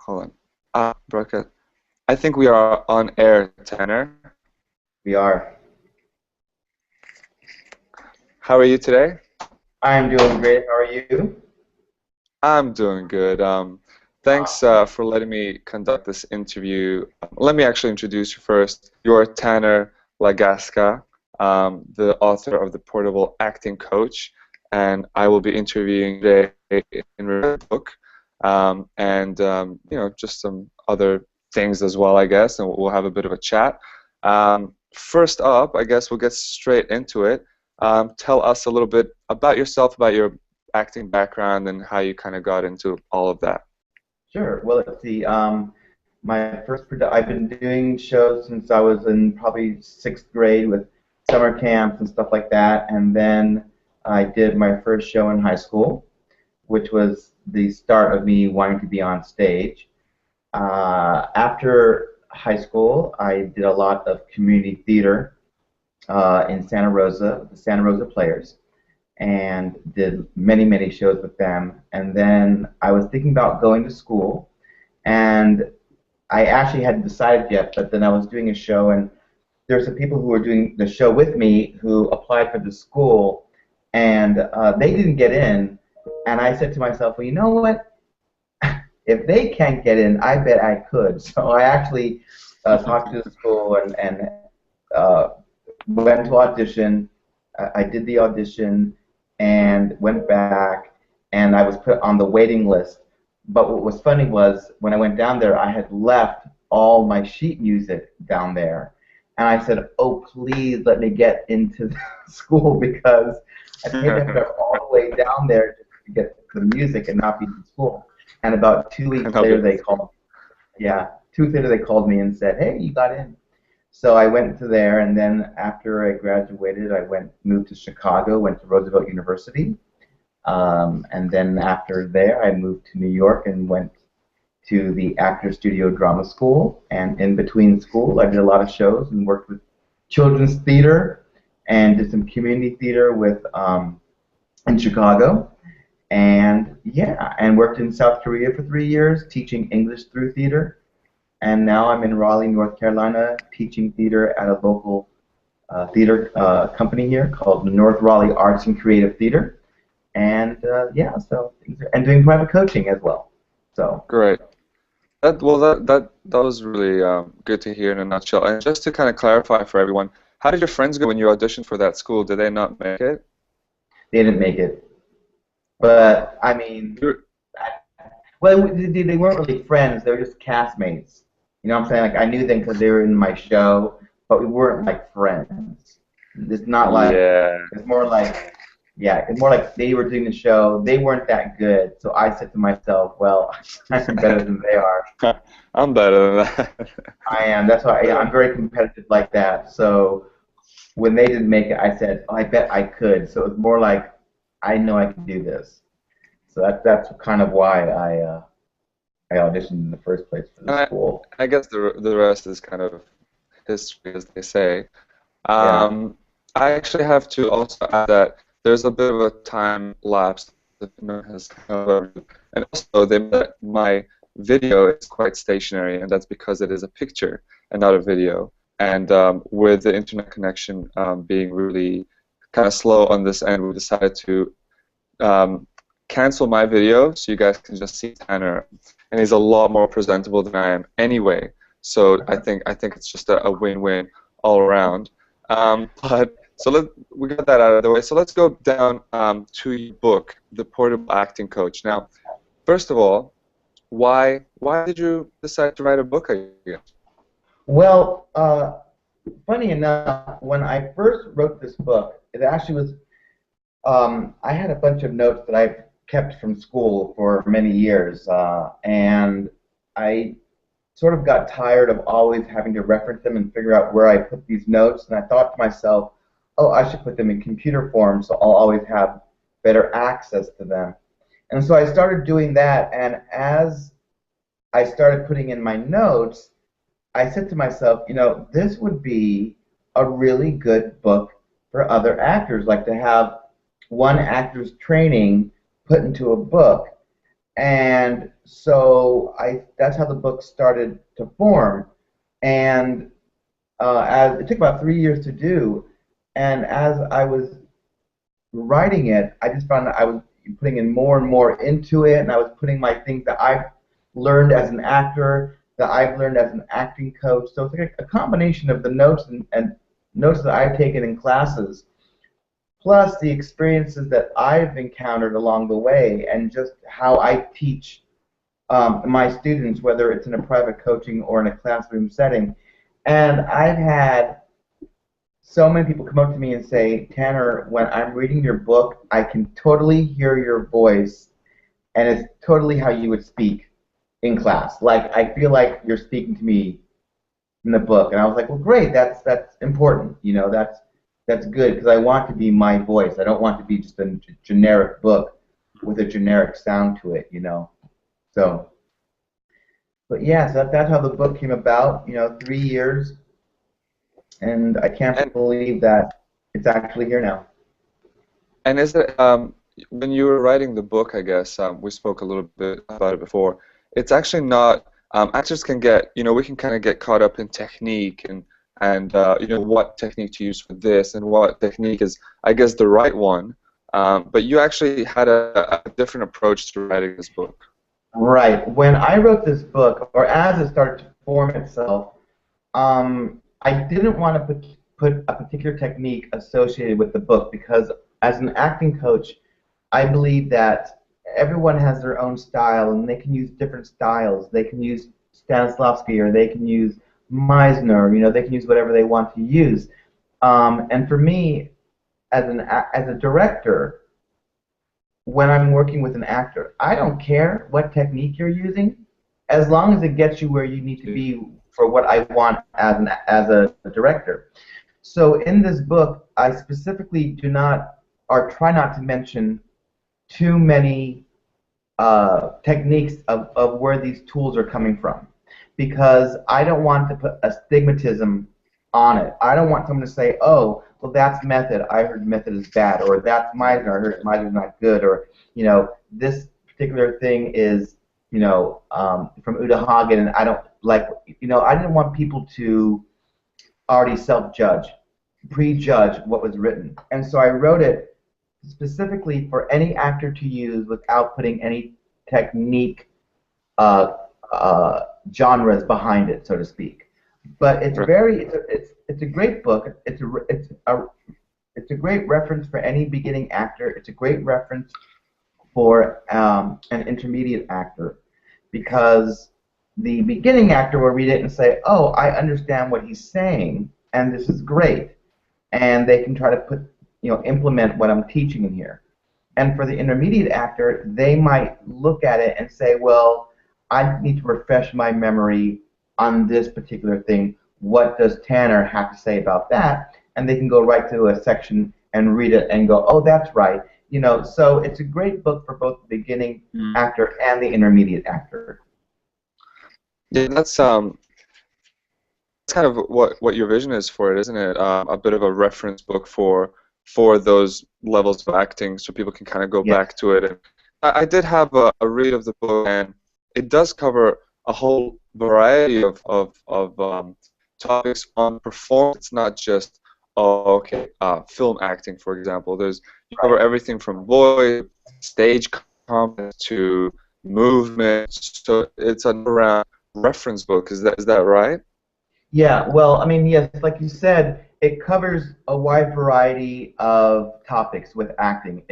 Hold on. Broadcast. I think we are on air, Tanner. We are. How are you today? I'm doing great. How are you? I'm doing good. Thanks for letting me conduct this interview. Let me actually introduce you first. You're Tanner Lagasca, the author of the Portable Acting Coach, and I will be interviewing today in the book, just some other things as well, I guess, and we'll have a bit of a chat. First up, I guess we'll get straight into it. Tell us a little bit about yourself, about your acting background, and how you kind of got into all of that. Sure. Well, let's see. I've been doing shows since I was in probably sixth grade with summer camps and stuff like that, and then I did my first show in high school, which was the start of me wanting to be on stage. After high school, I did a lot of community theater in Santa Rosa, the Santa Rosa Players, and did many, many shows with them. And then I was thinking about going to school, and I actually hadn't decided yet, but then I was doing a show, and there were some people who were doing the show with me who applied for the school, and they didn't get in, and I said to myself, well, you know what? If they can't get in, I bet I could. So I actually talked to the school and went to audition. I did the audition and went back, and I was put on the waiting list. But what was funny was when I went down there, I had left all my sheet music down there. And I said, oh, please let me get into the school because I paid them to go all the way down there just to get the music and not be in school. And about 2 weeks later, they called. Yeah, 2 weeks later they called me and said, "Hey, you got in." So I went to there, and then after I graduated, moved to Chicago, went to Roosevelt University, and then after there, I moved to New York and went to the Actors Studio Drama School. And in between school, I did a lot of shows and worked with children's theater and did some community theater in Chicago. And yeah, and worked in South Korea for 3 years, teaching English through theater. And now I'm in Raleigh, North Carolina, teaching theater at a local theater company here called the North Raleigh Arts and Creative Theater. And yeah, and doing private coaching as well. So great. That was really good to hear in a nutshell. And just to kind of clarify for everyone, how did your friends go when you auditioned for that school? Did they not make it? They didn't make it. But, I mean, well, they weren't really friends. They were just castmates. You know what I'm saying? Like, I knew them because they were in my show, but we weren't, like, friends. It's not like, it's more like, yeah, it's more like they were doing the show. They weren't that good. So I said to myself, well, I'm better than they are. I'm better than that. I am. That's why I'm very competitive like that. So when they didn't make it, I said, oh, I bet I could. So it was more like, I know I can do this. So that's kind of why I auditioned in the first place for the school. I guess the rest is kind of history, as they say. Yeah. I actually have to also add that there's a bit of a time lapse that has come, and also my video is quite stationary, and that's because it is a picture and not a video. And with the internet connection being really kind of slow on this end, we decided to cancel my video so you guys can just see Tanner, and he's a lot more presentable than I am anyway. So I think it's just a win-win all around. We got that out of the way. So let's go down to your book, The Portable Acting Coach. Now, first of all, why did you decide to write a book again? Well, funny enough, when I first wrote this book, it actually was. I had a bunch of notes that I've kept from school for many years, and I sort of got tired of always having to reference them and figure out where I put these notes, and I thought to myself, oh, I should put them in computer form so I'll always have better access to them. And so I started doing that, and as I started putting in my notes, I said to myself, you know, this would be a really good book for other actors, like to have one actor's training put into a book. And so that's how the book started to form. And as it took about 3 years to do, and as I was writing it, I just found that I was putting in more and more into it, and I was putting my things that I've learned as an actor, that I've learned as an acting coach. So it's like a combination of the notes and notes that I've taken in classes, plus the experiences that I've encountered along the way, and just how I teach my students, whether it's in a private coaching or in a classroom setting. And I've had so many people come up to me and say, Tanner, when I'm reading your book, I can totally hear your voice, and it's totally how you would speak in class. Like, I feel like you're speaking to me in the book. And I was like, well, great, that's important. You know, that's good, because I want to be my voice. I don't want to be just a generic book with a generic sound to it, you know. So, but yeah, so that's how the book came about, you know, 3 years, and I can't And believe that it's actually here now. and is it when you were writing the book, I guess we spoke a little bit about it before. It's actually not. Actors can get, we can kind of get caught up in technique and what technique to use for this and what technique is, I guess, the right one. But you actually had a different approach to writing this book. Right. When I wrote this book, or as it started to form itself, I didn't want to put a particular technique associated with the book, because as an acting coach, I believe that everyone has their own style, and they can use different styles. They can use Stanislavski, or they can use Meisner. You know, they can use whatever they want to use. And for me, as a director, when I'm working with an actor, I don't care what technique you're using, as long as it gets you where you need to be for what I want as a director. So in this book, I specifically do not, or try not to mention too many techniques of where these tools are coming from, because I don't want to put a stigmatism on it. I don't want someone to say, oh, well, that's method. I heard method is bad, or that's Meisner. I heard Meisner is not good, or this particular thing is from Uta Hagen, and I don't like. I didn't want people to already self-judge, prejudge what was written, and so I wrote it specifically for any actor to use without putting any technique uh, genres behind it, so to speak. But it's very it's a great book. It's a great reference for any beginning actor. It's a great reference for an intermediate actor, because the beginning actor will read it and say, "Oh, I understand what he's saying, and this is great," and they can try to implement what I'm teaching in here. And for the intermediate actor, they might look at it and say, well, I need to refresh my memory on this particular thing. What does Tanner have to say about that? And they can go right to a section and read it and go, oh, that's right. So it's a great book for both the beginning actor and the intermediate actor. Yeah, that's kind of what your vision is for it, isn't it? A bit of a reference book for those levels of acting, so people can kind of go back to it. And I did have a read of the book, and it does cover a whole variety of topics on performance. It's not just film acting, for example. You cover everything from voice, stage confidence to movement. So it's an around reference book. Is that right? Yeah, well, I mean, yes, like you said, it covers a wide variety of topics with acting.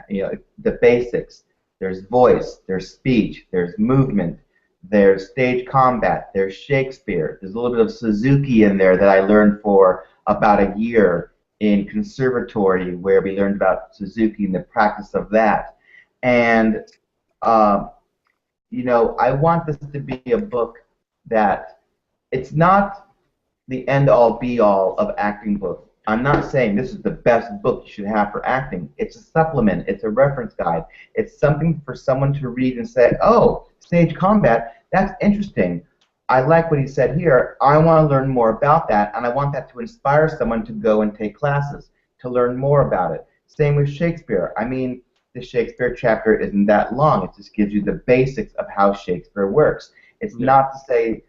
The basics. There's voice, there's speech, there's movement, there's stage combat, there's Shakespeare. There's a little bit of Suzuki in there that I learned for about a year in conservatory, where we learned about Suzuki and the practice of that. And I want this to be a book that it's not the end-all, be-all of acting books. I'm not saying this is the best book you should have for acting. It's a supplement. It's a reference guide. It's something for someone to read and say, oh, stage combat, that's interesting. I like what he said here. I want to learn more about that, and I want that to inspire someone to go and take classes, to learn more about it. Same with Shakespeare. I mean, the Shakespeare chapter isn't that long. It just gives you the basics of how Shakespeare works. It's Yeah. not to say,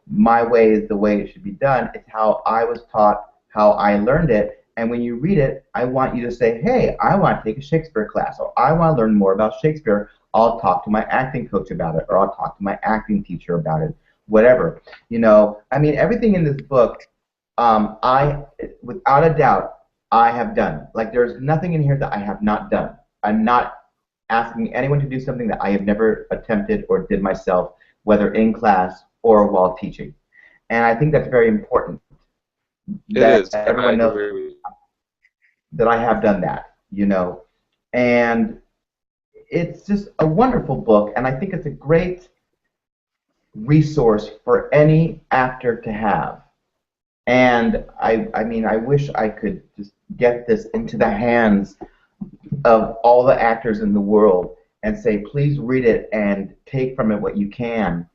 my way is the way it should be done. It's how I was taught, how I learned it. And when you read it, I want you to say, hey, I want to take a Shakespeare class, or I want to learn more about Shakespeare. I'll talk to my acting coach about it, or I'll talk to my acting teacher about it, whatever. I mean, everything in this book, without a doubt, I have done. Like, there's nothing in here that I have not done. I'm not asking anyone to do something that I have never attempted or did myself, whether in class or while teaching. And I think that's very important It that is. I everyone knows agree. that I have done that. And it's just a wonderful book, and I think it's a great resource for any actor to have. And I mean, I wish I could just get this into the hands of all the actors in the world and say, please read it and take from it what you can,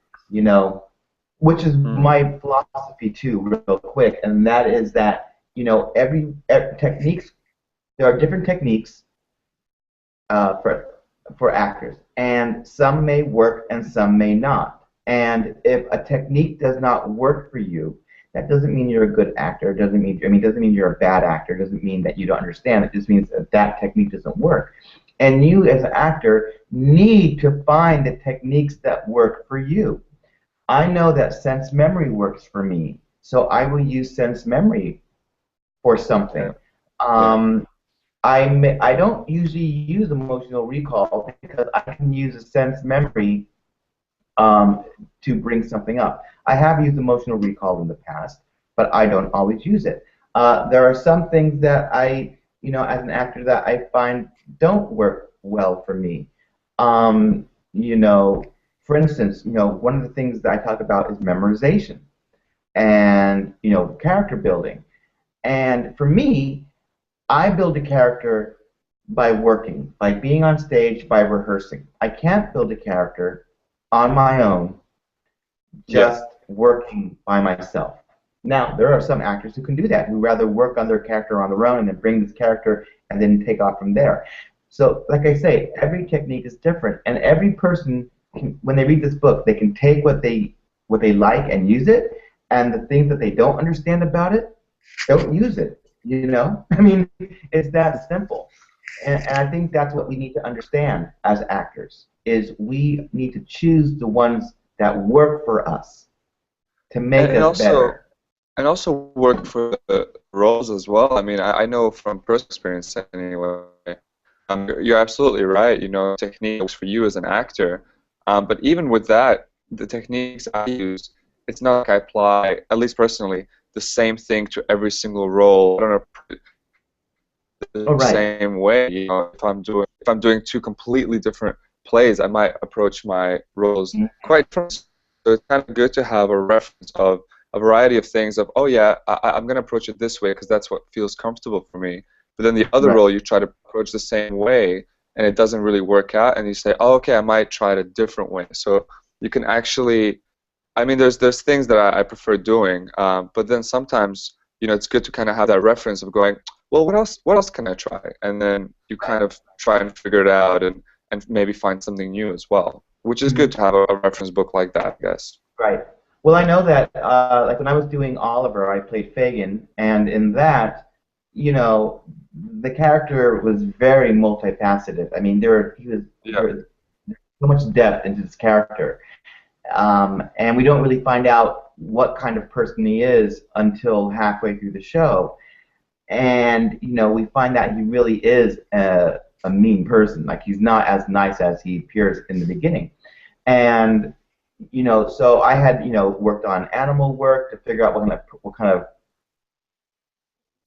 which is Mm. my philosophy too, real quick, and that is that, every techniques, there are different techniques for actors, and some may work and some may not. And if a technique does not work for you, that doesn't mean you're a good actor. It doesn't mean you're a bad actor. It doesn't mean that you don't understand. It just means that that technique doesn't work. And you, as an actor, need to find the techniques that work for you. I know that sense memory works for me, so I will use sense memory for something. Yeah. Yeah. I don't usually use emotional recall because I can use a sense memory to bring something up. I have used emotional recall in the past, but I don't always use it. There are some things that as an actor, that I find don't work well for me. Um, you know, for instance, one of the things that I talk about is memorization and character building. And for me, I build a character by working, by being on stage, by rehearsing. I can't build a character on my own, Yeah. just working by myself. Now, there are some actors who can do that, who rather work on their character on their own and then bring this character and then take off from there. So, like I say, every technique is different, and every person, when they read this book, they can take what they like and use it, and the things that they don't understand about it, don't use it. I mean, it's that simple. And I think that's what we need to understand as actors, is we need to choose the ones that work for us to And, make and us also better. and also work for the roles as well. I mean, I know from personal experience anyway. You're absolutely right. Technique works for you as an actor. But even with that, the techniques I use, it's not like I apply, at least personally, the same thing to every single role. I don't approach it Oh, the right. same way. If I'm doing two completely different plays, I might approach my roles Mm. quite different. So it's kind of good to have a reference of a variety of things of, oh yeah, I'm going to approach it this way because that's what feels comfortable for me. But then the other Right. role you try to approach the same way and it doesn't really work out, and you say, oh, okay, I might try it a different way. So you can actually, I mean, there's things that I prefer doing, but then sometimes it's good to kind of have that reference of going, well, what else can I try? And then you kind of try and figure it out and maybe find something new as well, which is good Mhm. to have a reference book like that, I guess. Right. Well, I know that, like when I was doing Oliver, I played Fagin, and in that, you know, the character was very multifaceted. I mean, Yeah. there was so much depth into this character. And we don't really find out what kind of person he is until halfway through the show. And we find that he really is a mean person. Like, he's not as nice as he appears in the beginning. And so I had worked on animal work to figure out what kind of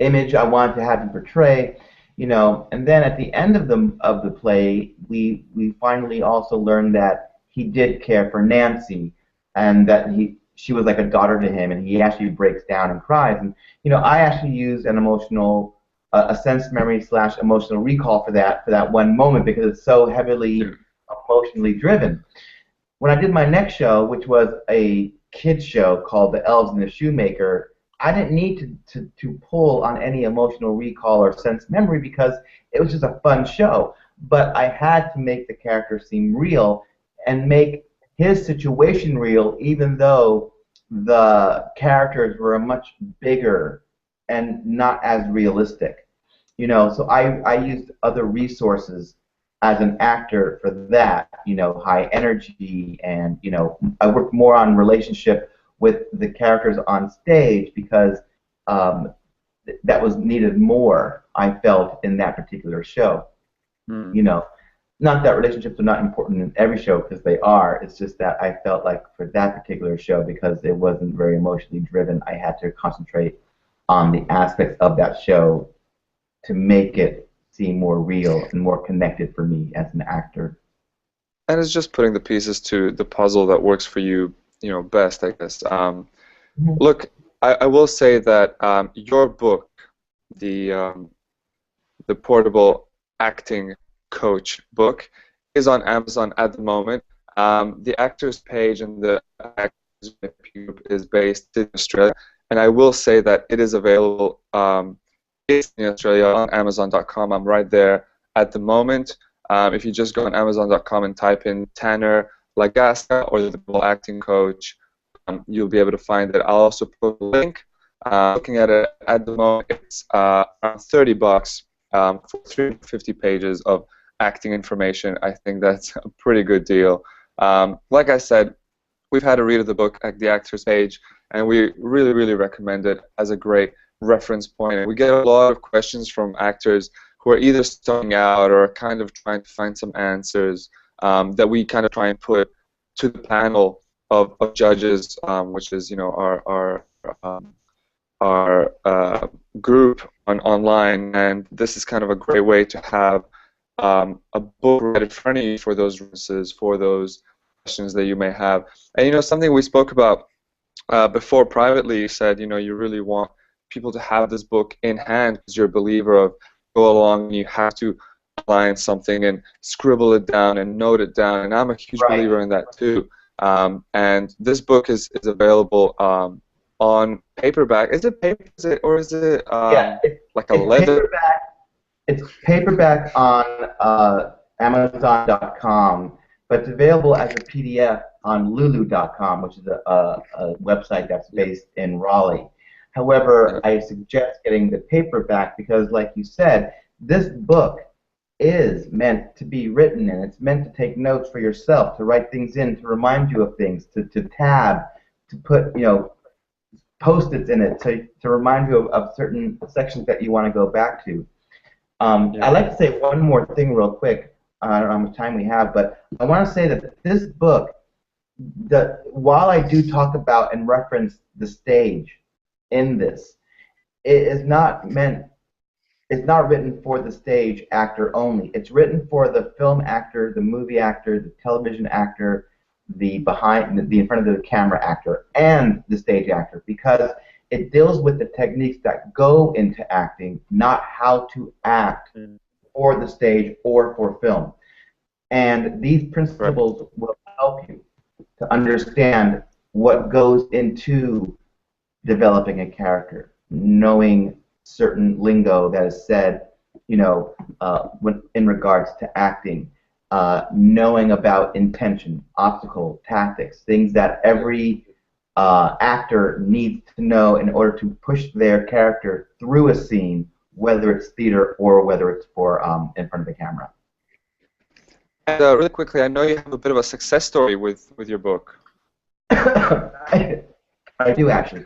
image I wanted to have him portray. And then at the end of the play, we finally also learned that he did care for Nancy, and that she was like a daughter to him, and he actually breaks down and cries. And I actually used an a sense memory / emotional recall for that one moment, because it's so Yeah. heavily emotionally driven. When I did my next show, which was a kids show called The Elves and the Shoemaker, I didn't need to pull on any emotional recall or sense memory, because it was just a fun show. but I had to make the character seem real and make his situation real, even though the characters were much bigger and not as realistic. So I used other resources as an actor for that, high energy, and I worked more on relationship with the characters on stage because um, that was needed more, I felt, in that particular show. Hmm. You know, not that relationships are not important in every show, because they are. It's just that I felt like for that particular show, because it wasn't very emotionally driven, I had to concentrate on the aspects of that show to make it seem more real and more connected for me as an actor. And it's just putting the pieces to the puzzle that works for you, best, I guess. Mhm. Look, I will say that your book, the portable acting coach book, is on Amazon at the moment. The actors page and the actors group is based in Australia, and I will say that it is available in Australia on Amazon.com. I'm right there at the moment. If you just go on Amazon.com and type in Tanner Lagasca or the Portable Acting Coach, you'll be able to find it. I'll also put a link. Looking at it at the moment, it's around $30 for 350 pages of acting information. I think that's a pretty good deal. Like I said, we've had a read of the book at the Actors page, and we really, really recommend it as a great reference point. And we get a lot of questions from actors who are either starting out or kind of trying to find some answers that we kind of try and put to the panel of judges, which is, um, our group online, and this is kind of a great way to have a book right in front of you for those references, for those questions that you may have. And something we spoke about before privately, you said you really want people to have this book in hand because you're a believer of go along and you have to align something and scribble it down and note it down, and I'm a huge Right. believer in that too. And this book is available on paperback. Is it paper? Or is it Yeah, like a it's leather? paperback. It's paperback on Amazon.com, but it's available as a PDF on Lulu.com, which is a website that's Yeah. based in Raleigh. However, Yeah. I suggest getting the paperback because, like you said, this book is meant to be written, and it's meant to take notes for yourself, to write things in, to remind you of things, to tab, to put post-its in it to remind you of certain sections that you want to go back to. I'd Yeah. like to say one more thing real quick. I don't know how much time we have, but I want to say that this book, while I do talk about and reference the stage in this, it is not meant. It's not written for the stage actor only. It's written for the film actor, the movie actor, the television actor, the in front of the camera actor, and the stage actor, because it deals with the techniques that go into acting, not how to act Mm. for the stage or for film. And these Right. principles will help you to understand what goes into developing a character, knowing certain lingo that is said, when in regards to acting, knowing about intention, obstacle, tactics, things that Yeah. every actor needs to know in order to push their character through a scene, whether it's theater or whether it's for in front of the camera. And really quickly, I know you have a bit of a success story with your book. I, I do actually.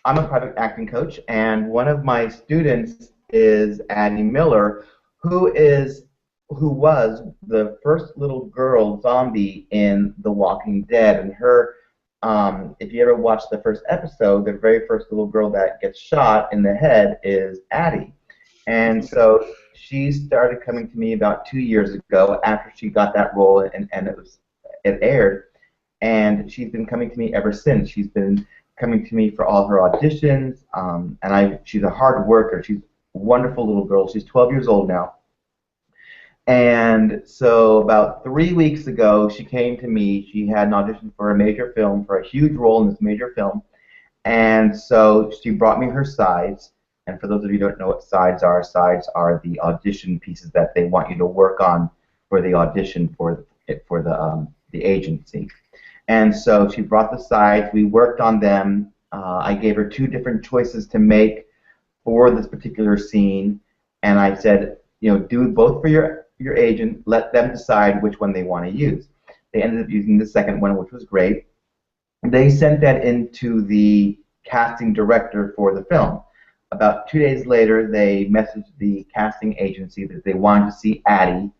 I'm a private acting coach, and one of my students is Addie Miller, who was the first little girl zombie in The Walking Dead. And if you ever watch the first episode, the very first little girl that gets shot in the head is Addie. And so she started coming to me about 2 years ago after she got that role, and it aired, and she's been coming to me ever since. She's been coming to me for all her auditions, she's a hard worker. She's a wonderful little girl. She's 12 years old now. And so about 3 weeks ago, she came to me. She had an audition for a major film, for a huge role in this major film. And so she brought me her sides, And for those of you who don't know what sides are the audition pieces that they want you to work on for the audition for the agency. And so she brought the sides. We worked on them. I gave her 2 different choices to make for this particular scene, and I said, you know, do both for your agent. Let them decide which one they want to use. They ended up using the second one, which was great. They sent that into the casting director for the film. About 2 days later, they messaged the casting agency that they wanted to see Addie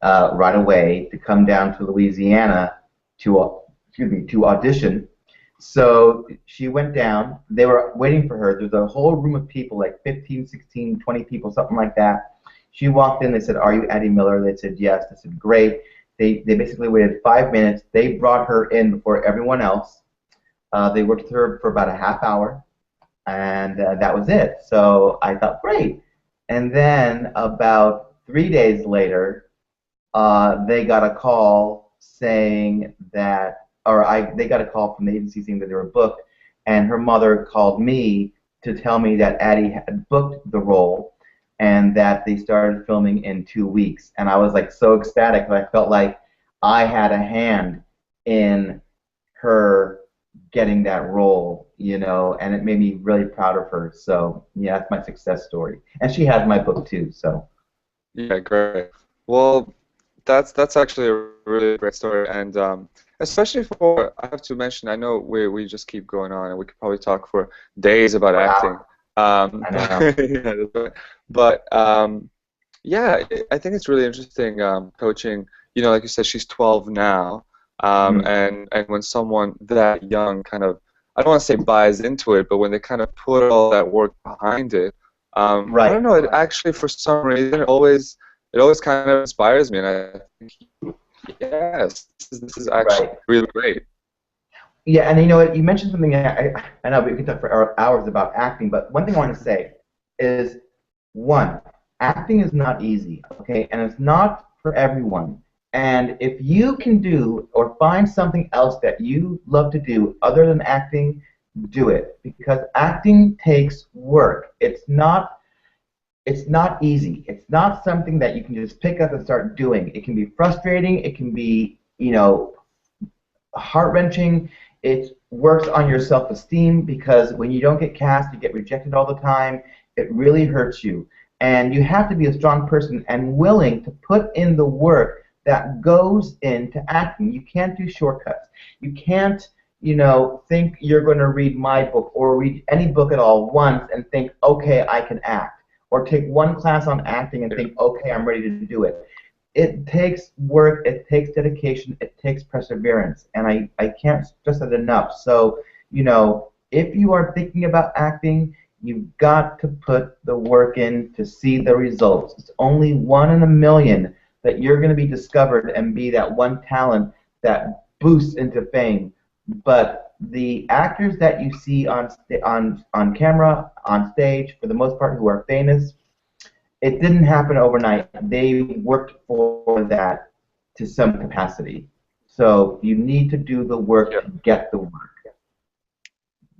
right away to come down to Louisiana to to audition. So she went down. They were waiting for her. There's a whole room of people, like 15, 16, 20 people, something like that. She walked in. They said, "Are you Addie Miller?" They said, "Yes." They said, "Great." They basically waited 5 minutes. They brought her in before everyone else. They worked with her for about a half hour, and that was it. So I thought, great. And then about 3 days later, they got a call saying that, they got a call from the agency saying that they were booked, and her mother called me to tell me that Addie had booked the role and that they started filming in 2 weeks. And I was like so ecstatic that I felt like I had a hand in her getting that role, you know, and it made me really proud of her. So yeah, that's my success story. And she has my book too, so. Yeah, great. Well, that's actually a really great story, and especially for, I have to mention, I know we just keep going on, and we could probably talk for days about acting. Wow, I know. Yeah, but yeah, I think it's really interesting coaching. You know, like you said, she's 12 now, Mhm. and when someone that young kind of, I don't want to say buys into it, but when they kind of put all that work behind it, I Right. don't know. It actually, for some reason, it always kind of inspires me, and I think, yes, this is actually Right. really great. Yeah, and you know what? You mentioned something. I know we could talk for hours about acting, but one thing I want to say is, one, acting is not easy, okay, and it's not for everyone. And if you can do or find something else that you love to do other than acting, do it because acting takes work. It's not easy. It's not something that you can just pick up and start doing. It can be frustrating. It can be, heart-wrenching. It works on your self-esteem because when you don't get cast, you get rejected all the time. It really hurts you. And you have to be a strong person and willing to put in the work that goes into acting. You can't do shortcuts. You can't, think you're going to read my book or read any book at all once and think, okay, I can act. Or take one class on acting and think, okay, I'm ready to do it. It takes work, it takes dedication, it takes perseverance, and I can't stress it enough. So, if you are thinking about acting, you've got to put the work in to see the results. It's only 1 in a million that you're going to be discovered and be that one talent that boosts into fame. But the actors that you see on camera, on stage, for the most part, who are famous, it didn't happen overnight. They worked for that to some capacity. So you need to do the work Yeah, to get the work.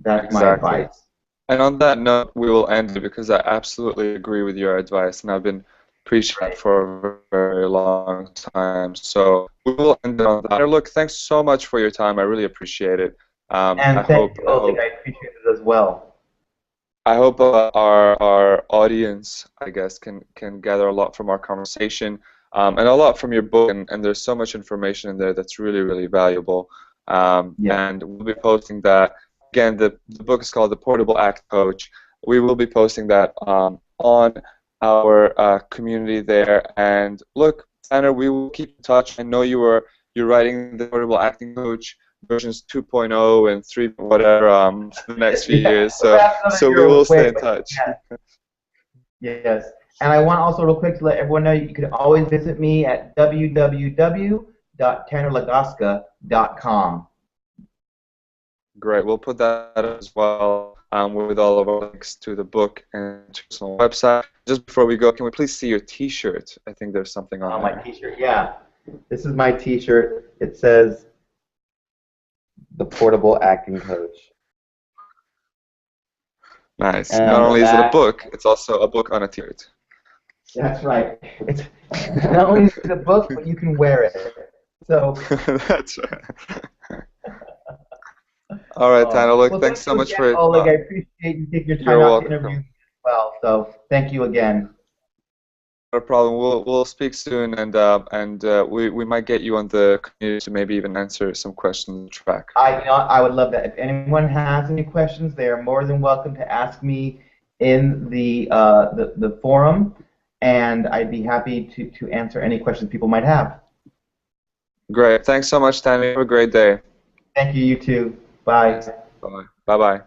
That's my exactly. advice. And on that note, we will end it because I absolutely agree with your advice, and I've been preaching it Right. for a very long time. So we will end it on that. Look, thanks so much for your time. I really appreciate it. I And thank hope you, I Oleg. hope I appreciate it as well. I hope our audience, I guess, can gather a lot from our conversation, and a lot from your book. And there's so much information in there that's really, really valuable. Yeah. And we'll be posting that. Again, the book is called The Portable Act Coach. We will be posting that on our community there. And look, Tanner, we will keep in touch. I know you're writing the Portable Acting Coach versions 2.0 and 3 whatever for the next few Yeah. years. Well, So that's another so we year will stay away, in but touch. yeah. Yes. And I want also real quick to let everyone know you can always visit me at www.tannerlagasca.com. Great. We'll put that as well with all of our links to the book and to personal website. Just before we go, can we please see your T-shirt? I think there's something on On my there. T-shirt. Yeah. This is my T-shirt. It says the portable acting coach. Nice. And Not only is it a that book, it's also a book on a t-shirt. that's right. It's not only is it a book, but you can wear it. So, That's right. All right, Tana. Look, well, thanks thank so you much again, for your Oleg. I time. appreciate you taking your time You're out to interview me welcome. as well. So, thank you again. No problem. We'll speak soon, and we might get you on the community to maybe even answer some questions on the track. I would love that. If anyone has any questions, they are more than welcome to ask me in the forum, and I'd be happy to answer any questions people might have. Great. Thanks so much, Tana. Have a great day. Thank you. You too. Bye. Bye. Bye-bye.